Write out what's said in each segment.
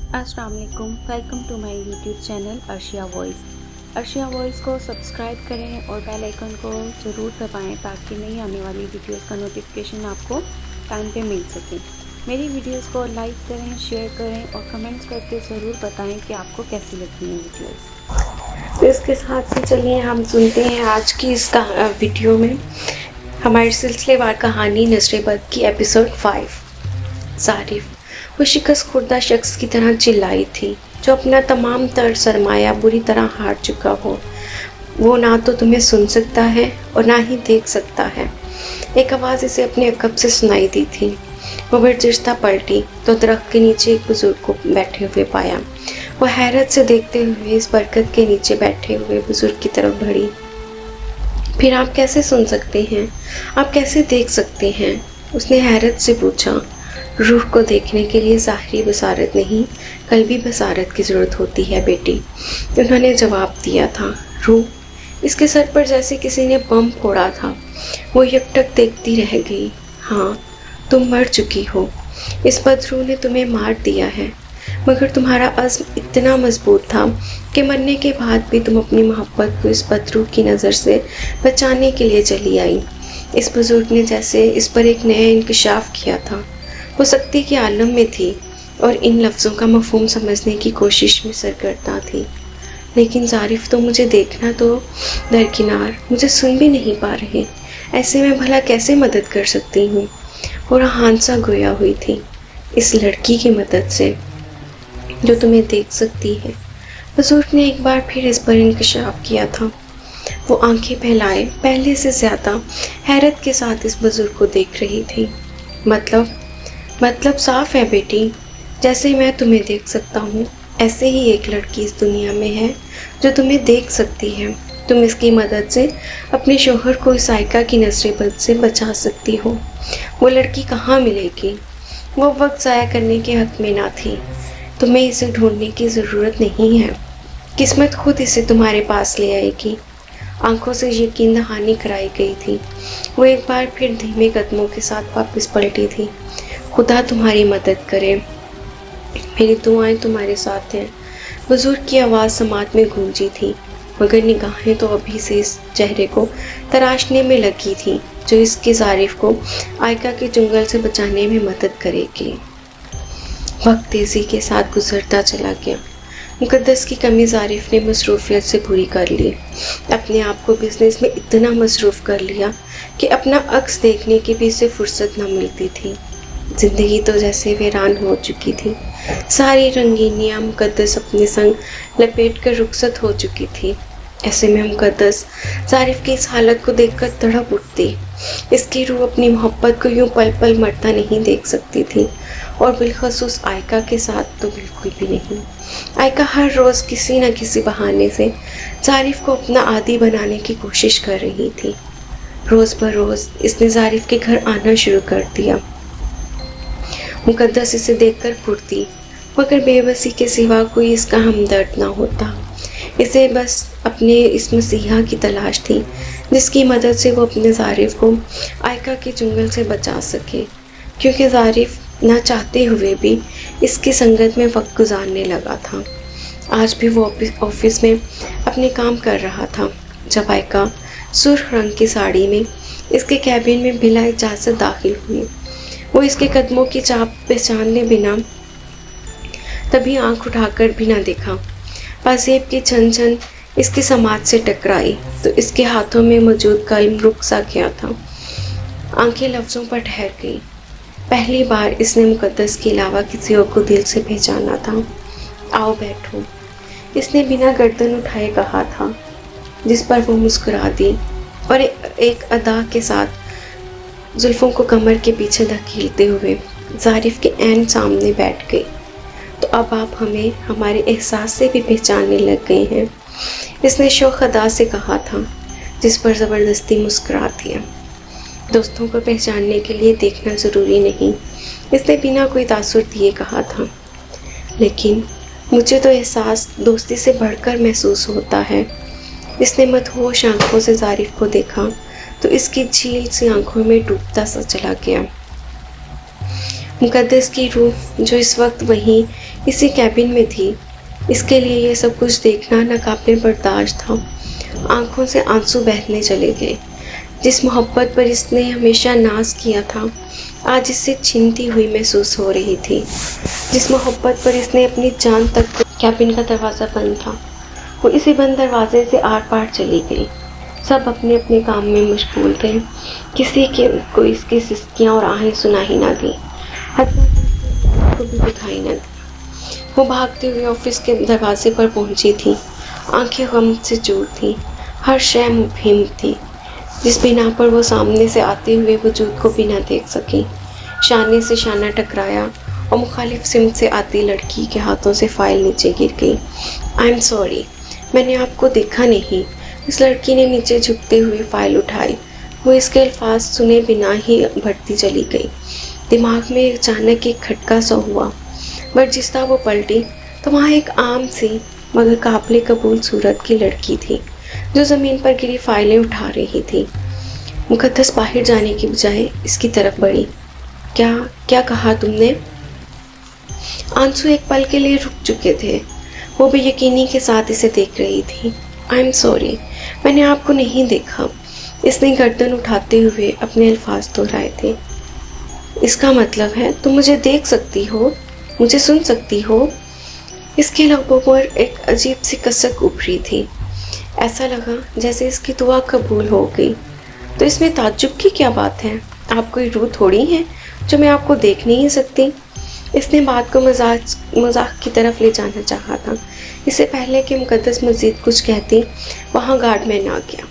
अस्सलाम वालेकुम, welcome to my YouTube channel Arshiya voice. Arshiya voice को सब्सक्राइब करें और बेल आइकन को ज़रूर दबाएं ताकि नई आने वाली वीडियोस का नोटिफिकेशन आपको टाइम पे मिल सके। मेरी वीडियोस को लाइक करें, शेयर करें और कमेंट्स करके ज़रूर बताएं कि आपको कैसी लगती हैं वीडियोस। तो इसके साथ ही चलिए हम सुनते हैं आज की इस वीडियो में हमारी सिलसिलेवार कहानी नजरे बद की एपिसोड 5। ज़ारिफ वो शिकस्त खुर्दा शख्स की तरह चिल्लाई थी जो अपना तमाम तर सरमाया बुरी तरह हार चुका हो। वो ना तो तुम्हें सुन सकता है और ना ही देख सकता है। एक आवाज़ इसे अपने अकब से सुनाई दी थी। वो बिरजिस्ता पलटी तो दरख्त के नीचे एक बुजुर्ग को बैठे हुए पाया। वो हैरत से देखते हुए इस बरगद के नीचे बैठे हुए बुजुर्ग की तरफ बढ़ी। फिर आप कैसे सुन सकते हैं? आप कैसे देख सकते हैं? उसने हैरत से पूछा। रूह को देखने के लिए ज़ाहिरी बसारत नहीं, कल्बी बसारत की ज़रूरत होती है बेटी, उन्होंने जवाब दिया था। रूह? इसके सर पर जैसे किसी ने बम फोड़ा था। वो यकटक देखती रह गई। हाँ, तुम मर चुकी हो। इस बदरू ने तुम्हें मार दिया है, मगर तुम्हारा अज़्म इतना मजबूत था कि मरने के बाद भी तुम अपनी मोहब्बत को इस बदरू की नज़र से बचाने के लिए चली आई। इस बुज़ुर्ग ने जैसे इस पर एक नया इंकशाफ किया था। वो सख्ती के आलम में थी और इन लफ्ज़ों का मफ़हूम समझने की कोशिश में सरगर्दा थी। लेकिन ज़ारिफ, तो मुझे देखना तो दरकिनार, मुझे सुन भी नहीं पा रहे। ऐसे में भला कैसे मदद कर सकती हूँ? और हांसा गोया हुई थी इस लड़की की मदद से जो तुम्हें देख सकती है। बुजुर्ग ने एक बार फिर इस पर इंकशाफ किया था। वो आंखें फैलाए पहले से ज़्यादा हैरत के साथ इस बुजुर्ग को देख रही थी। मतलब साफ है बेटी, जैसे मैं तुम्हें देख सकता हूँ ऐसे ही एक लड़की इस दुनिया में है जो तुम्हें देख सकती है। तुम इसकी मदद से अपने शोहर को इस आयका की नज़रे बद से बचा सकती हो। वो लड़की कहाँ मिलेगी? वो वक्त ज़ाया करने के हक़ में ना थी। तुम्हें इसे ढूंढने की ज़रूरत नहीं है, किस्मत खुद इसे तुम्हारे पास ले आएगी। आंखों से यकीन दहानी कराई गई थी। वो एक बार फिर धीमे कदमों के साथ वापस पलटी थी। खुदा तुम्हारी मदद करे, मेरी दुआएं तुम्हारे साथ हैं। बुजुर्ग की आवाज़ समात में गूंजी थी, मगर निगाहें तो अभी से इस चेहरे को तराशने में लगी थी जो इसके ज़ारिफ को आयका के जंगल से बचाने में मदद करेगी। वक्त तेज़ी के साथ गुजरता चला गया। मुकद्दस की कमी ज़ारिफ ने मसरूफियत से पूरी कर ली। अपने आप को बिज़नेस में इतना मसरूफ़ कर लिया कि अपना अक्स देखने की भी इसे फुर्सत न मिलती थी। ज़िंदगी तो जैसे वीरान हो चुकी थी। सारी रंगीनियाँ मुकद्दस अपने संग लपेट कर रुखसत हो चुकी थी। ऐसे में मुकद्दस ज़ारिफ की इस हालत को देखकर तड़प उठती। इसकी रूह अपनी मोहब्बत को यूं पल पल मरता नहीं देख सकती थी, और बिलखसूस आयका के साथ तो बिल्कुल भी नहीं। आयका हर रोज़ किसी न किसी बहाने से ज़ारिफ को अपना आदी बनाने की कोशिश कर रही थी। रोज़ बरोज़ इसने ज़ारिफ के घर आना शुरू कर दिया। मुकद्दस इसे देखकर फुर्ती, मगर बेबसी के सिवा कोई इसका हमदर्द ना होता। इसे बस अपने इस मसीहा की तलाश थी जिसकी मदद से वो अपने ज़ारिफ को आयका के जंगल से बचा सके, क्योंकि ज़ारिफ ना चाहते हुए भी इसकी संगत में वक्त गुजारने लगा था। आज भी वो ऑफिस में अपने काम कर रहा था जब आयका सुर्ख रंग की साड़ी में इसके कैबिन में बिला इजाज़त दाखिल हुई। वो इसके कदमों की चाप पहचानने बिना तभी आंख उठाकर भी ना देखा। पासेब की छन छन इसकी समाज से टकराई तो इसके हाथों में मौजूद कलम रुक सा गया था। आंखें लफ्ज़ों पर ठहर गई। पहली बार इसने मुकद्दस के अलावा किसी और को दिल से पहचाना था। आओ बैठो, इसने बिना गर्दन उठाए कहा था, जिस पर वो मुस्कुरा दी और एक अदा के साथ जुल्फ़ों को कमर के पीछे धकेलते हुए ज़ारिफ के ऐन सामने बैठ गई। तो अब आप हमें हमारे एहसास से भी पहचानने लग गए हैं, इसने शौक़ अदा से कहा था, जिस पर ज़बरदस्ती मुस्कुरा दिया। दोस्तों को पहचानने के लिए देखना ज़रूरी नहीं, इसने बिना कोई तासुर दिए कहा था। लेकिन मुझे तो एहसास दोस्ती से बढ़कर महसूस होता है। इसने मदहोश आंखों से ज़ारिफ को देखा तो इसकी झील सी आंखों में डूबता सा चला गया। मुक़द्दस की रूह जो इस वक्त वहीं इसी कैबिन में थी, इसके लिए ये सब कुछ देखना नाकाबिले बर्दाश्त था। आंखों से आंसू बहने चले गए। जिस मोहब्बत पर इसने हमेशा नाज किया था, आज इससे छीनती हुई महसूस हो रही थी। जिस मोहब्बत पर इसने अपनी जान तक, कैबिन का दरवाज़ा बंद था, वो इसी बंद दरवाजे से आर पार चली गई। सब अपने अपने काम में मशगूल थे। किसी के को इसकी सिसकियाँ और आहें सुनाई ना दी, हत्ता को भी दिखाई न दी। वो भागते हुए ऑफिस के दरवाजे पर पहुंची थी। आंखें गम से चूर थी, हर शय मुबहिम थी। जिस बिना पर वो सामने से आते हुए वजूद को भी न देख सकी। शाने से शाना टकराया और मुखालिफ सिमत से आती लड़की के हाथों से फाइल नीचे गिर गई। आई एम सॉरी, मैंने आपको देखा नहीं। इस लड़की ने नीचे झुकते हुए फाइल उठाई। वो इसके अल्फाज सुने बिना ही बढ़ती चली गई। दिमाग में अचानक एक खटका सा हुआ, बट जिस तरह वो पलटी तो वहाँ एक आम सी मगर काबिल कबूल सूरत की लड़की थी जो ज़मीन पर गिरी फाइलें उठा रही थी। मुक़द्दस बाहर जाने की बजाय इसकी तरफ बढ़ी। क्या क्या कहा तुमने? आंसू एक पल के लिए रुक चुके थे। वो बेयकीनी के साथ इसे देख रही थी। आई एम सॉरी, मैंने आपको नहीं देखा। इसने गर्दन उठाते हुए अपने अल्फाज दोहराए थे। इसका मतलब है तुम मुझे देख सकती हो, मुझे सुन सकती हो। इसके लबों पर एक अजीब सी कसक उभरी थी। ऐसा लगा जैसे इसकी दुआ कबूल हो गई। तो इसमें ताज्जुब की क्या बात है? आप कोई रूह थोड़ी हैं जो मैं आपको देख नहीं सकती। इसने बात को मजाक की तरफ ले जाना चाहा था। इससे पहले कि मुक़द्दस मज़ीद कुछ कहती, वहाँ गार्डमैन आ गया।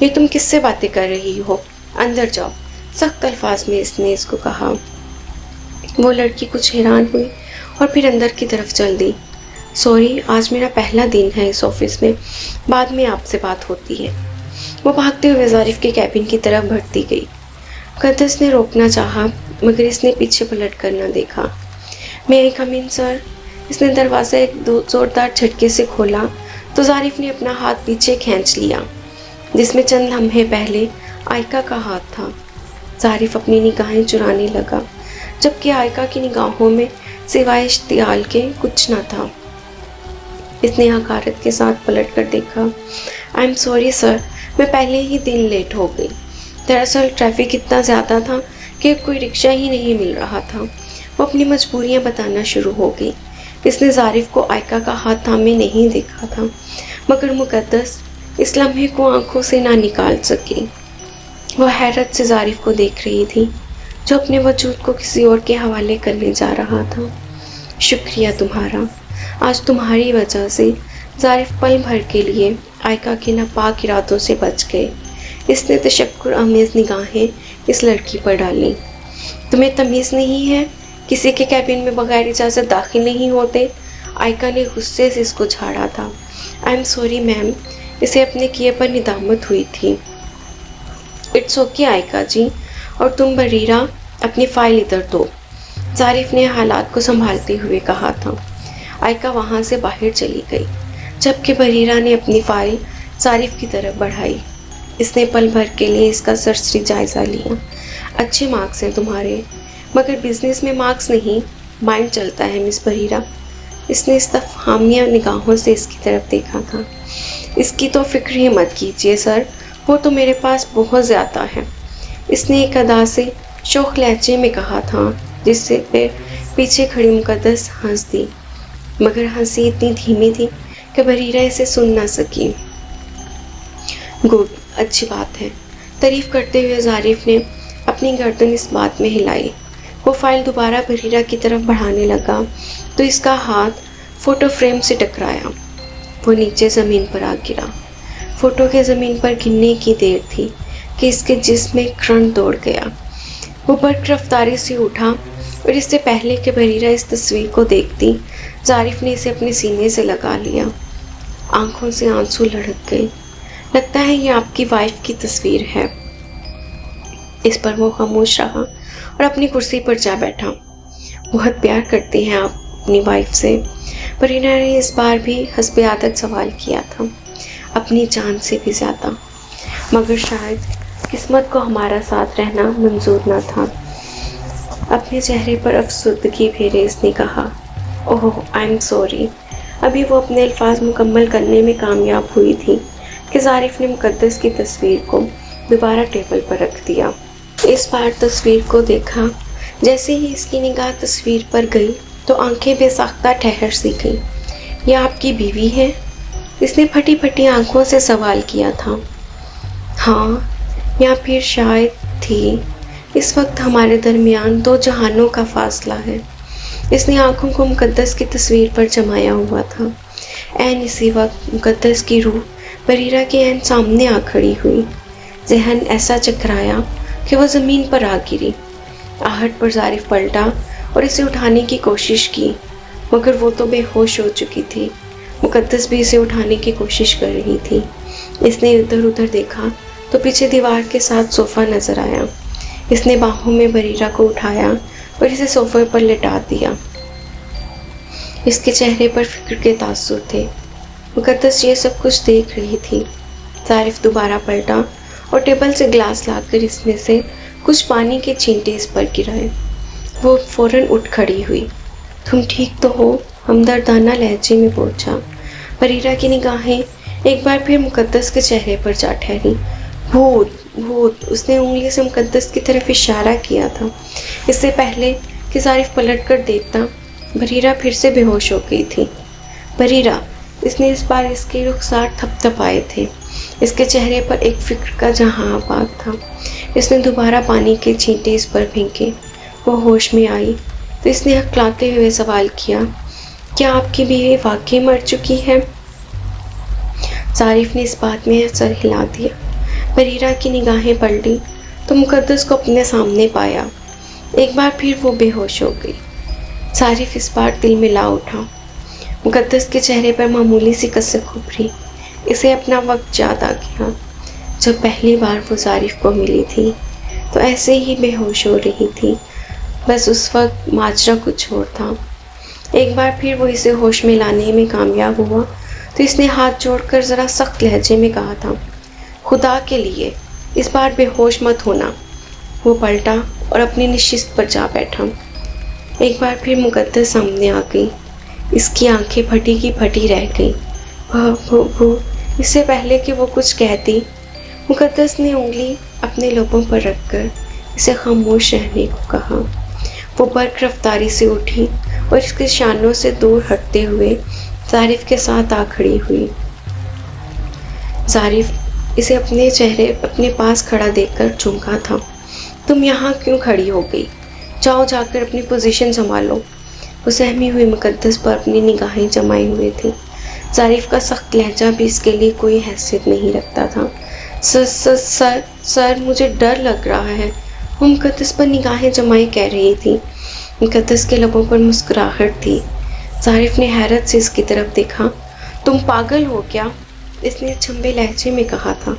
ये तुम किससे बातें कर रही हो? अंदर जाओ, सख्त अल्फाज में इसने इसको कहा। वो लड़की कुछ हैरान हुई और फिर अंदर की तरफ चल दी। सॉरी, आज मेरा पहला दिन है इस ऑफिस में, बाद में आपसे बात होती है। वो भागते हुए ज़ारिफ के कैबिन की तरफ बढ़ती गई। मुक़द्दस ने रोकना चाहा मगर इसने पीछे पलट कर न देखा। मैं आई कम इन सर? इसने दरवाज़ा एक ज़ोरदार झटके से खोला तो ज़ारिफ ने अपना हाथ पीछे खींच लिया जिसमें चंद लम्हे पहले आयका का हाथ था। ज़ारिफ अपनी निगाहें चुराने लगा, जबकि आयका की निगाहों में सिवाय इश्तियाल के कुछ न था। इसने हकारत के साथ पलट कर देखा। आई एम सॉरी सर, मैं पहले ही दिन लेट हो गई। दरअसल ट्रैफिक इतना ज़्यादा था कि कोई रिक्शा ही नहीं मिल रहा था। वो अपनी मजबूरियाँ बताना शुरू हो गई। इसने ज़ारिफ को आयका का हाथ थामे नहीं देखा था, मगर मुक़द्दस इस लम्हे को आंखों से ना निकाल सकी। वह हैरत से ज़ारिफ को देख रही थी जो अपने वजूद को किसी और के हवाले करने जा रहा था। शुक्रिया तुम्हारा, आज तुम्हारी वजह से ज़ारिफ पल भर के लिए आयका के नापाक इरादों से बच गए। इसने तशक्कुर आमेज़ निगाहें इस लड़की पर डाली। तुम्हें तमीज़ नहीं है? किसी के कैबिन में बगैर इजाज़त दाखिल नहीं होते। आयका ने गुस्से से इसको झाड़ा था। आई एम सॉरी मैम, इसे अपने किए पर निदामत हुई थी। इट्स ओके आयका जी, और तुम बरीरा अपनी फ़ाइल इधर दो, ज़ारिफ ने हालात को संभालते हुए कहा था। आयका वहाँ से बाहर चली गई, जबकि बरीरा ने अपनी फ़ाइल ज़ारिफ की तरफ बढ़ाई। इसने पल भर के लिए इसका सरसरी जायज़ा लिया। अच्छे मार्क्स हैं तुम्हारे, मगर बिज़नेस में मार्क्स नहीं, माइंड चलता है मिस बरीरा। इसने इस्तफ़हामिया निगाहों से इसकी तरफ देखा था। इसकी तो फ़िक्र ही मत कीजिए सर, वो तो मेरे पास बहुत ज़्यादा है। इसने एक अदा से शौक़ लहजे में कहा था, जिससे पीछे खड़ी मुक़द्दस हंस दी, मगर हंसी इतनी धीमी थी कि बरीरा इसे सुन ना सकी। गुड, अच्छी बात है, तारीफ़ करते हुए ज़ारिफ ने अपनी गर्दन इस बात में हिलाई। वो फाइल दोबारा बरीरा की तरफ बढ़ाने लगा तो इसका हाथ फ़ोटो फ्रेम से टकराया। वो नीचे ज़मीन पर आ गिरा। फ़ोटो के ज़मीन पर गिरने की देर थी कि इसके जिस्म में करंट दौड़ गया। वो बर्क रफ्तारी से उठा और इससे पहले कि बरीरा इस तस्वीर को देखती, ज़ारिफ ने इसे अपने सीने से लगा लिया। आंखों से आंसू लढ़क गए। लगता है ये आपकी वाइफ की तस्वीर है। इस पर वो खामोश रहा और अपनी कुर्सी पर जा बैठा। बहुत प्यार करते हैं आप अपनी वाइफ से? बरीरा ने इस बार भी हस्बे आदत सवाल किया था। अपनी जान से भी ज़्यादा, मगर शायद किस्मत को हमारा साथ रहना मंजूर न था। اپنے چہرے پر افسردگی پھیرے اس نے کہا، اوہ آئی ایم سوری۔ ابھی وہ اپنے الفاظ مکمل کرنے میں کامیاب ہوئی تھی کہ ظارف نے مقدس کی تصویر کو دوبارہ ٹیبل پر رکھ دیا۔ اس بار تصویر کو دیکھا۔ جیسے ہی اس کی نگاہ تصویر پر گئی تو آنکھیں بے ساختہ ٹھہر سی گئیں۔ یہ آپ کی بیوی ہے؟ اس نے پھٹی پھٹی آنکھوں سے سوال کیا تھا۔ ہاں، یا پھر شاید تھی۔ اس وقت ہمارے درمیان دو جہانوں کا فاصلہ ہے۔ اس نے آنکھوں کو مقدس کی تصویر پر جمایا ہوا تھا۔ عین اسی وقت مقدس کی روح بریرہ کے عین سامنے آ کھڑی ہوئی۔ ذہن ایسا چکرایا کہ وہ زمین پر آ گری۔ آہٹ پر ظارف پلٹا اور اسے اٹھانے کی کوشش کی، مگر وہ تو بے ہوش ہو چکی تھی۔ مقدس بھی اسے اٹھانے کی کوشش کر رہی تھی۔ اس نے ادھر ادھر دیکھا تو پیچھے دیوار کے ساتھ صوفہ نظر آیا۔ اس نے باہوں میں بریرہ کو اٹھایا اور اسے صوفے پر لٹا دیا۔ اس کے چہرے پر فکر کے تاثر تھے۔ مقدس یہ سب کچھ دیکھ رہی تھی۔ ظارف دوبارہ پلٹا اور ٹیبل سے گلاس لا کر اس میں سے کچھ پانی کے چھینٹے اس پر گرائے۔ وہ فوراً اٹھ کھڑی ہوئی۔ تم ٹھیک تو ہو؟ ہمدردانہ لہجے میں پوچھا۔ بریرہ کی نگاہیں ایک بار پھر مقدس کے چہرے پر جا ٹھہری۔ بھوت بھوت، اس نے انگلی سے مقدس کی طرف اشارہ کیا تھا۔ اس سے پہلے کہ ظارف پلٹ کر دیکھتا، بریرہ پھر سے بے ہوش ہو گئی تھی۔ بریرہ، اس نے اس بار اس کے رخسار تھپ تھپائے تھے۔ اس کے چہرے پر ایک فکر کا جہاں آباد تھا۔ اس نے دوبارہ پانی کے چھینٹے اس پر پھینکے۔ وہ ہوش میں آئی تو اس نے ہکلاتے ہوئے سوال کیا، کیا آپ کی بیوی واقعی مر چکی ہے؟ ظارف نے اس بات میں سر ہلا دیا۔ بریرہ کی نگاہیں پلٹی تو مقدس کو اپنے سامنے پایا۔ ایک بار پھر وہ بے ہوش ہو گئی۔ ظارف اس بار دل میں لا اٹھا۔ مقدس کے چہرے پر معمولی سی کسک ابھری۔ اسے اپنا وقت یاد آ گیا جب پہلی بار وہ ظارف کو ملی تھی تو ایسے ہی بے ہوش ہو رہی تھی، بس اس وقت ماجرا کچھ اور تھا۔ ایک بار پھر وہ اسے ہوش میں لانے میں کامیاب ہوا تو اس نے ہاتھ جوڑ کر ذرا سخت لہجے میں کہا تھا، خدا کے لیے اس بار بے ہوش مت ہونا۔ وہ پلٹا اور اپنی نشست پر جا بیٹھا۔ ایک بار پھر مقدس سامنے آ گئی۔ اس کی آنکھیں پھٹی کی پھٹی رہ گئیں۔ وہ اس سے پہلے کہ وہ کچھ کہتی، مقدس نے انگلی اپنے لبوں پر رکھ کر اسے خاموش رہنے کو کہا۔ وہ برق رفتاری سے اٹھی اور اس کے شانوں سے دور ہٹتے ہوئے ظارف کے ساتھ آ کھڑی ہوئی۔ ظارف اسے اپنے پاس کھڑا دیکھ کر چونکا تھا۔ تم یہاں کیوں کھڑی ہو گئی؟ جاؤ جا کر اپنی پوزیشن سنبھالو۔ وہ سہمی ہوئی مقدس پر اپنی نگاہیں جمائے ہوئے تھی۔ ظارف کا سخت لہجہ بھی اس کے لیے کوئی حیثیت نہیں رکھتا تھا۔ سر مجھے ڈر لگ رہا ہے، وہ مقدس پر نگاہیں جمائے کہہ رہی تھی۔ مقدس کے لبوں پر مسکراہٹ تھی۔ ظارف نے حیرت سے اس کی طرف دیکھا۔ تم پاگل ہو کیا؟ اس نے چھمبے لہجے میں کہا تھا،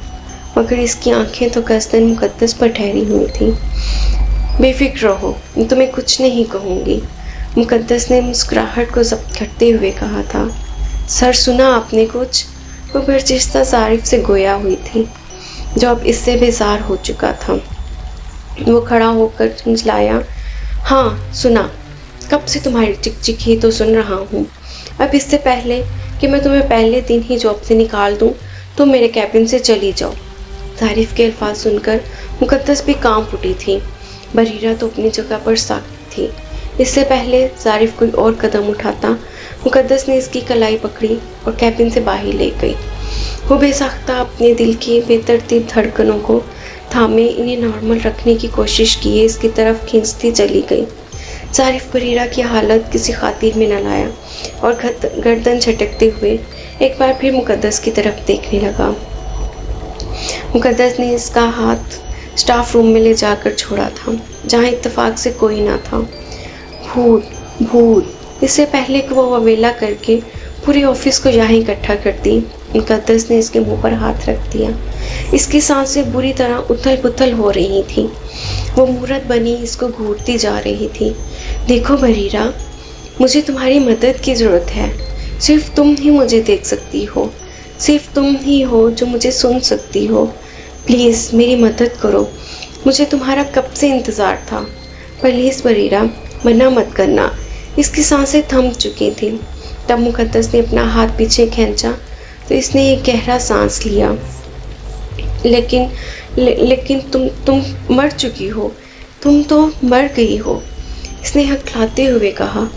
مگر اس کی آنکھیں تو قصداً مقدس پر ٹھہری ہوئی تھیں۔ بے فکر رہو، میں تمہیں کچھ نہیں کہوں گی، مقدس نے مسکراہٹ کو ضبط کرتے ہوئے کہا تھا۔ سر سنا آپ نے کچھ؟ وہ برجستہ ظارف سے گویا ہوئی تھی جو اب اس سے بیزار ہو چکا تھا۔ وہ کھڑا ہو کر جھنجھلایا، ہاں سنا، کب سے تمہاری چک چک ہی تو سن رہا ہوں۔ اب اس سے پہلے کہ میں تمہیں پہلے دن ہی جاب سے نکال دوں تو میرے کیبن سے چلی جاؤ۔ ظارف کے الفاظ سن کر مقدس بھی کانپ اٹھی تھی۔ بریرہ تو اپنی جگہ پر ساکت تھی۔ اس سے پہلے ظارف کوئی اور قدم اٹھاتا، مقدس نے اس کی کلائی پکڑی اور کیبن سے باہر لے گئی۔ وہ بے ساختہ اپنے دل کی بے ترتیب دھڑکنوں کو تھامے انہیں نارمل رکھنے کی کوشش کیے اس کی طرف کھینچتی چلی گئی۔ ظارف بریرہ کی حالت کسی خاطر میں نہ لایا اور گردن جھٹکتے ہوئے ایک بار پھر مقدس کی طرف دیکھنے لگا۔ مقدس نے اس کا ہاتھ اسٹاف روم میں لے جا کر چھوڑا تھا جہاں اتفاق سے کوئی نہ تھا۔ بھوت، اس سے پہلے کہ وہ وویلا کر کے پورے آفس کو یہاں اکٹھا کرتی، مقدس نے اس کے منہ پر ہاتھ رکھ دیا۔ اس کی سانسیں بری طرح اتھل پتھل ہو رہی تھیں۔ وہ مورت بنی اس کو گھورتی جا رہی تھی۔ دیکھو بریرہ، مجھے تمہاری مدد کی ضرورت ہے۔ صرف تم ہی مجھے دیکھ سکتی ہو، صرف تم ہی ہو جو مجھے سن سکتی ہو۔ پلیز میری مدد کرو، مجھے تمہارا کب سے انتظار تھا۔ प्लीज़ बरीरा, मना मत करना। इसकी सांसें थम चुकी थीं। तब मुकद्दस ने अपना हाथ पीछे खींचा तो इसने एक गहरा सांस लिया। लेकिन तुम मर चुकी हो, तुम तो मर गई हो, इसने हकलाते हुए कहा।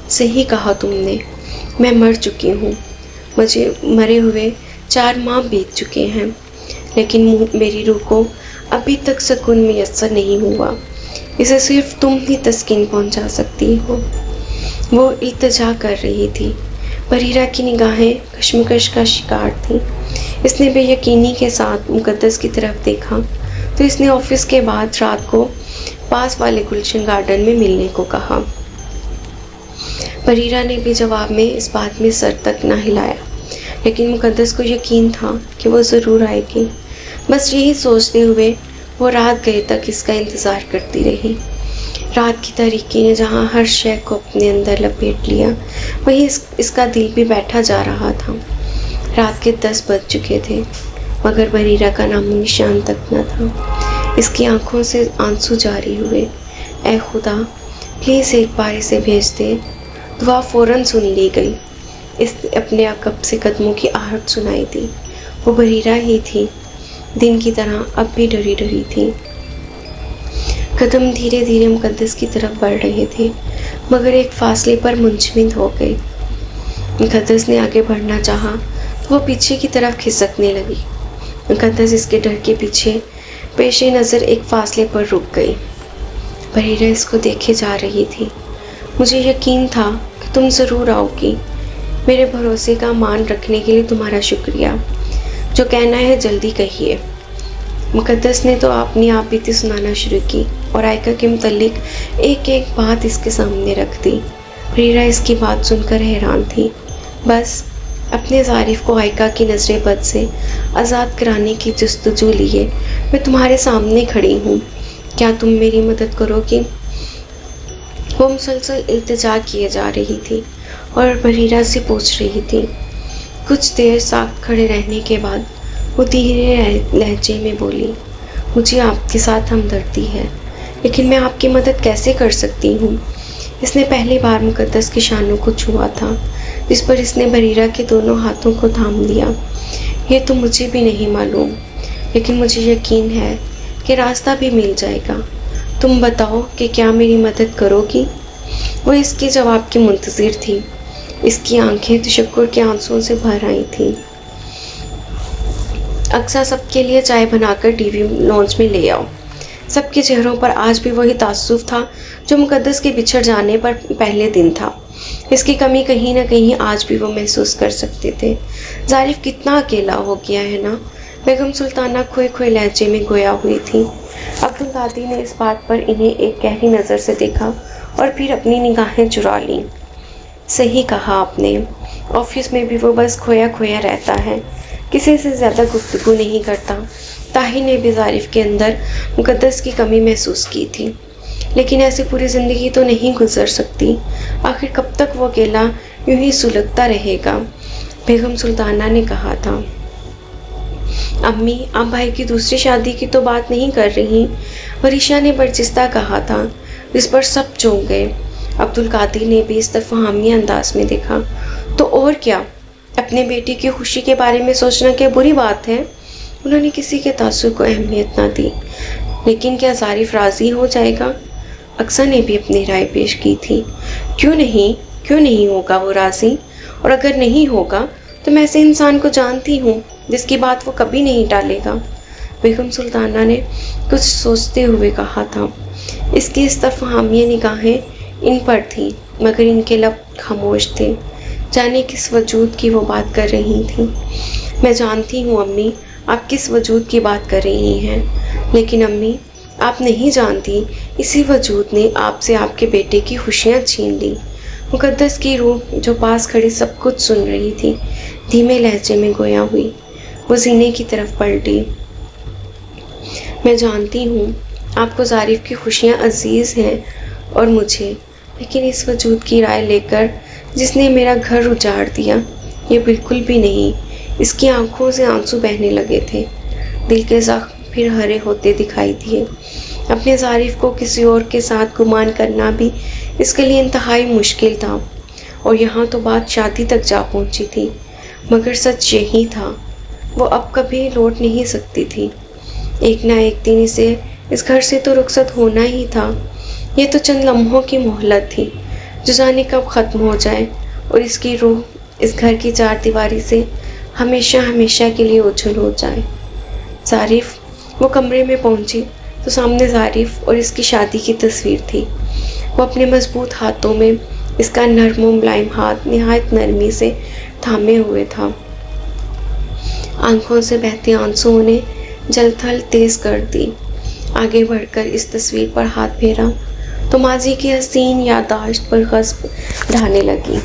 सही कहा तुमने, मैं मर चुकी हूँ। मुझे मरे हुए 4 माह बीत चुके हैं, लेकिन मेरी रूह को अभी तक सुकून मैसर नहीं हुआ। इसे सिर्फ तुम ही तस्कीन पहुँचा सकती हो। वो इल्तिजा कर रही थी। बरीरा की निगाहें कश्मकश का शिकार थीं। इसने बेयकीनी के साथ मुकद्दस की तरफ देखा तो इसने ऑफिस के बाद रात को पास वाले गुलशन गार्डन में मिलने को कहा। बरीरा ने भी जवाब में इस बात में सर तक ना हिलाया, लेकिन मुकद्दस को यकीन था कि वो ज़रूर आएगी। बस यही सोचते हुए वो रात गए तक इसका इंतज़ार करती रही। रात की तारीकी ने जहाँ हर शय को अपने अंदर लपेट लिया, वहीं इसका दिल भी बैठा जा रहा था। रात के 10 बज चुके थे, मगर बरीरा का नामो निशान तक न था। इसकी आंखों से आंसू जारी हुए। ऐ खुदा, प्लीज़ एक बार इसे भेज दे। दुआ फ़ौरन सुन ली गई। इसने अपने अकब से कदमों की आहट सुनाई दी। वो बरीरा ही थी, दिन की तरह अब भी डरी डरी थी। कदम धीरे धीरे मुकद्दस की तरफ बढ़ रहे थे, मगर एक फासले पर मुंजमद हो गए। मुकद्दस ने आगे बढ़ना चाहा तो वो पीछे की तरफ खिसकने लगी। मुकद्दस इसके डर के पीछे पेशे नज़र एक फासले पर रुक गई। बरीरा इसको देखे जा रही थी। मुझे यकीन था कि तुम ज़रूर आओगी। मेरे भरोसे का मान रखने के लिए तुम्हारा शुक्रिया। जो कहना है जल्दी कहिए। मुकद्दस ने तो अपनी आप बीती सुनाना शुरू की और आयका के मुतल्लिक एक एक बात इसके सामने रख दी। बरीरा इसकी बात सुनकर हैरान थी। बस अपने ज़ारिफ को आयका की नज़र बद से आज़ाद कराने की जस्तजू लिए मैं तुम्हारे सामने खड़ी हूँ। क्या तुम मेरी मदद करोगी? वो मुसलसल इल्तिजा किए जा रही थी और बरीरा से पूछ रही थी। कुछ देर साथ खड़े रहने के बाद वो धीरे लहजे में बोली, मुझे आपके साथ हमदर्दी है, लेकिन मैं आपकी मदद कैसे कर सकती हूँ? इसने पहली बार मुकद्दस के शानों को छुआ था, जिस पर इसने बरीरा के दोनों हाथों को थाम लिया। ये तो मुझे भी नहीं मालूम, लेकिन मुझे यकीन है कि रास्ता भी मिल जाएगा। तुम बताओ कि क्या मेरी मदद करोगी? वो इसके जवाब की मुंतज़िर थी। इसकी आंखें तशक्कुर के आंसुओं से भर आई थीं। अक्सर सबके लिए चाय बनाकर टीवी लॉन्च में ले आओ। सबके चेहरों पर आज भी वही तासुफ था जो मुकद्दस के बिछड़ जाने पर पहले दिन था। इसकी कमी कहीं ना कहीं आज भी वो महसूस कर सकते थे। ज़ारिफ कितना अकेला हो गया है ना। बेगम सुल्ताना खोए खोए लहजे में गोया हुई थी। अब्दुल कादिर ने इस बात पर इन्हें एक गहरी नज़र से देखा और फिर अपनी निगाहें चुरा लीं। सही कहा आपने, ऑफिस में भी वो बस खोया खोया रहता है, किसी से ज़्यादा गुफ्तगू नहीं करता। ताही ने भी ज़ारिफ के अंदर मुकद्दस की कमी महसूस की थी, लेकिन ऐसी पूरी ज़िंदगी तो नहीं गुजर सकती। आखिर कब तक वो अकेला यूं ही सुलगता रहेगा? बेगम सुल्ताना ने कहा था। अम्मी, आप भाई की दूसरी शादी की तो बात नहीं कर रही? वरीशा ने बर्जिस्ता कहा था, जिस पर सब चौंक गए। अब्दुल कादिर ने भी इस दफ़ा हामी अंदाज में देखा। तो और क्या, अपने बेटी की खुशी के बारे में सोचना क्या बुरी बात है? उन्होंने किसी के तासुर को अहमियत ना दी। लेकिन क्या ज़ारिफ राज़ी हो जाएगा? अक्सर ने भी अपनी राय पेश की थी। क्यों नहीं होगा वो राज़ी? और अगर नहीं होगा तो मैं ऐसे इंसान को जानती हूँ जिसकी बात वो कभी नहीं टालेगा। बेगम सुल्ताना ने कुछ सोचते हुए कहा था। इसकी इस तरफ हामिया निगाहें इन पर थीं, मगर इनके लब खामोश थे। जाने किस वजूद की वो बात कर रही थी। मैं जानती हूँ अम्मी, आप किस वजूद की बात कर रही हैं, लेकिन अम्मी, आप नहीं जानती, इसी वजूद ने आपसे आपके बेटे की खुशियाँ छीन ली। मुकद्दस की रूह जो पास खड़ी सब कुछ सुन रही थी, धीमे लहजे में गोया हुई। वो सीने की तरफ पलटी। मैं जानती हूँ आपको ज़ारिफ की खुशियाँ अजीज़ हैं और मुझे, लेकिन इस वजूद की राय लेकर जिसने मेरा घर उजाड़ दिया, ये बिल्कुल भी नहीं। इसकी आंखों से आंसू बहने लगे थे। दिल के ज़ख्म फिर हरे होते दिखाई दिए। اپنے ظارف کو کسی اور کے ساتھ گمان کرنا بھی اس کے لیے انتہائی مشکل تھا، اور یہاں تو بات شادی تک جا پہنچی تھی۔ مگر سچ یہی تھا، وہ اب کبھی لوٹ نہیں سکتی تھی۔ ایک نہ ایک دن اسے اس گھر سے تو رخصت ہونا ہی تھا۔ یہ تو چند لمحوں کی مہلت تھی جو جانے کب ختم ہو جائے اور اس کی روح اس گھر کی چار دیواری سے ہمیشہ ہمیشہ کے لیے اجھل ہو جائے۔ ظارف وہ کمرے میں پہنچی تو سامنے ظارف اور اس کی شادی کی تصویر تھی۔ وہ اپنے مضبوط ہاتھوں میں اس کا نرم و ملائم ہاتھ نہایت نرمی سے تھامے ہوئے تھا۔ آنکھوں سے بہتے آنسوؤں نے جل تھل تیز کر دی۔ آگے بڑھ کر اس تصویر پر ہاتھ پھیرا تو ماضی کی حسین یادداشت پر غصب ڈھانے لگی۔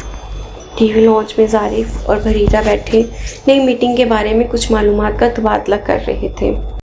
ٹی وی لانچ میں ظارف اور بحیرہ بیٹھے نئی میٹنگ کے بارے میں کچھ معلومات کا تبادلہ کر رہے تھے۔